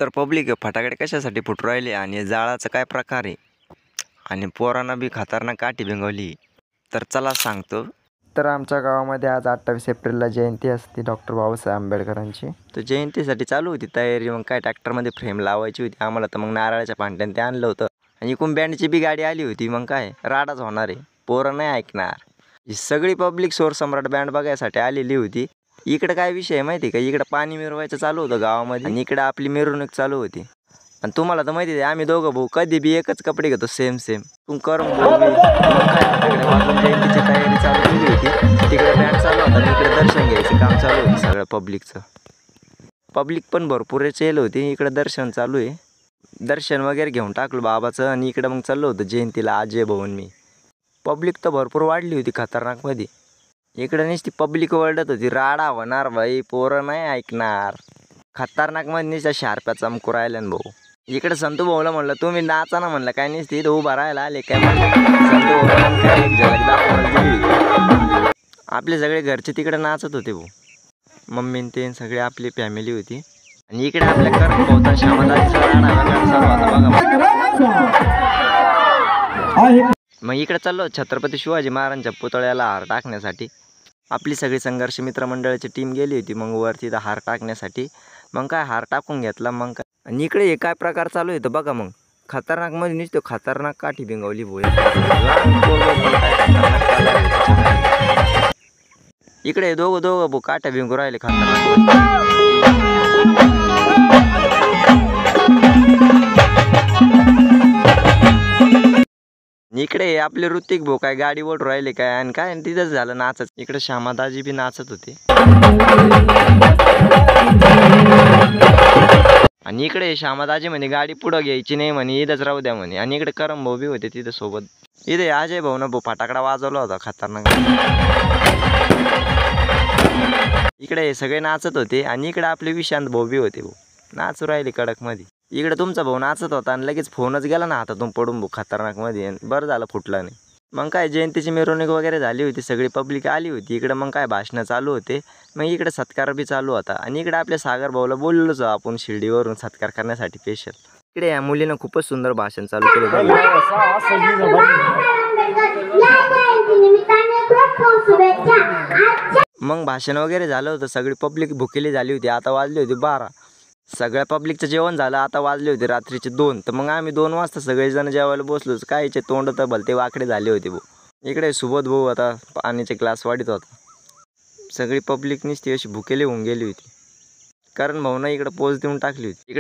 तर पब्लिक फटाकडे कशासाठी फुटू राहिले आणि जाळाचा काय प्रकार आहे आणि पोरांना बी खतरनाक काठी भिंगवली, तर चला सांगतो. तर आमच्या गावामध्ये आज 28 एप्रिलला जयंती असते डॉक्टर बाबासाहेब आंबेडकरांची. तर जयंतीसाठी चालू होती तयारी. मग काय ट्रॅक्टरमध्ये फ्रेम लावायची होती आम्हाला, तर मग नारळाच्या पांट्याने ते आणलं होतं आणि इकडून बँडची बी गाडी आली होती. मग काय राडाच होणार आहे, पोरं नाही ऐकणार. ही सगळी पब्लिक स्वर सम्राट बँड बघायसाठी आलेली होती. इकडं काय विषय आहे माहिती आहे का, इकडं पाणी मिरवायचं चालू होतं गावामध्ये आणि इकडं आपली मिरवणूक चालू होती. आणि तुम्हाला तर माहिती आहे आम्ही दोघं भाऊ कधी बी एकच कपडे घेतो, सेम तुम करून जयंतीची तयारी चालू केली होती. तिकडे बँड चालू होता आणि इकडे दर्शन घ्यायचं काम चालू होतं सगळं पब्लिकचं. पब्लिक पण भरपूरच येईल होती. इकडं दर्शन चालू आहे. दर्शन वगैरे घेऊन टाकलं बाबाचं आणि इकडं मग चाललं होतं जयंतीला अजय भवन मी. पब्लिक तर भरपूर वाढली होती खतरनाकमध्ये. इकडं नुसती पब्लिक ओरडत होती, राडा होणार भाई, पोरं नाही ऐकणार. खतरनाकमध्ये नुसत्या शार्प्या चमकू राहिल्या भाऊ. इकडे संतू भाऊला म्हणलं तुम्ही नाचा ना, म्हणलं काय नुसती इथं उभा राहायला आले काय. संतू भाऊ काय झलक दाखवून दिली. आपले सगळे घरचे तिकडे नाचत होते भाऊ. मम्मी ते सगळे आपली फॅमिली होती. आणि इकडे आपल्या करण भाऊचा श्यामदाजीचा राडा वेगळा चालू होता बघा. मग इकडे चाललो छत्रपती शिवाजी महाराजांच्या पुतळ्याला हार टाकण्यासाठी. आपली सगळी संघर्ष मित्रमंडळाची टीम गेली होती मग वरती हार टाकण्यासाठी. मग काय हार टाकून घेतला. मग काय आणि इकडे हे काय प्रकार चालू आहे बघा. मग खतरनाकमध्ये नुसतं खतरनाक काठी भिंगवली भोय. इकडे दोघं भो काठ्या भिंगू राहिले खतरनाक. इकडे आपले ऋतिक भाऊ काय गाडी ओढ राहिले काय आणि काय तिथंच झालं नाचत. इकडे श्यामादाजी बी नाचत होते आणि इकडे श्यामादाजी म्हणे गाडी पुढं घ्यायची नाही म्हणे, इथंच राहू द्या म्हणे. आणि इकडे करम भाऊ बी होते तिथं सोबत. इथे अजय भाऊ ना भाऊ फटाकडा वाजवला होता खतरनाक. इकडे हे सगळे नाचत होते आणि इकडे आपले विशांत भाऊ बी होते भाऊ, नाचू राहिले कडक मध्ये. इकडे तुमचा भाऊ नाचत होता आणि लगेच फोनच गेला ना हातातून पडून भाऊ खतरनाक मध्ये. बरं झालं फुटला नाही. मग काय जयंतीची मिरवणूक वगैरे झाली होती, सगळी पब्लिक आली होती इकडे. मग काय भाषणं चालू होते. मग इकडे सत्कार बी चालू होता आणि इकडे आपल्या सागर भाऊला बोललोच आपण शिर्डीवरून सत्कार करण्यासाठी स्पेशल. इकडे या मुलीनं खूपच सुंदर भाषण चालू केलं. मग भाषण वगैरे झालं होतं, सगळी पब्लिक भुकेली झाली होती. आता वाजली होती 12. सगळ्या पब्लिकचं जेवण झालं, आता वाजले होते रात्रीचे 2. तर मग आम्ही 2 वाजता सगळेजण जेवायला बसलोच. कायचे तोंड तर भलते वाकडे झाले होते भाऊ. इकडे सुबोध भाऊ आता पाण्याचे ग्लास वाढीत होता. सगळी पब्लिक नुसती अशी भुकेली होऊन गेली होती. कारण भाऊनं इकडे पोच देऊन टाकली होती. इकडे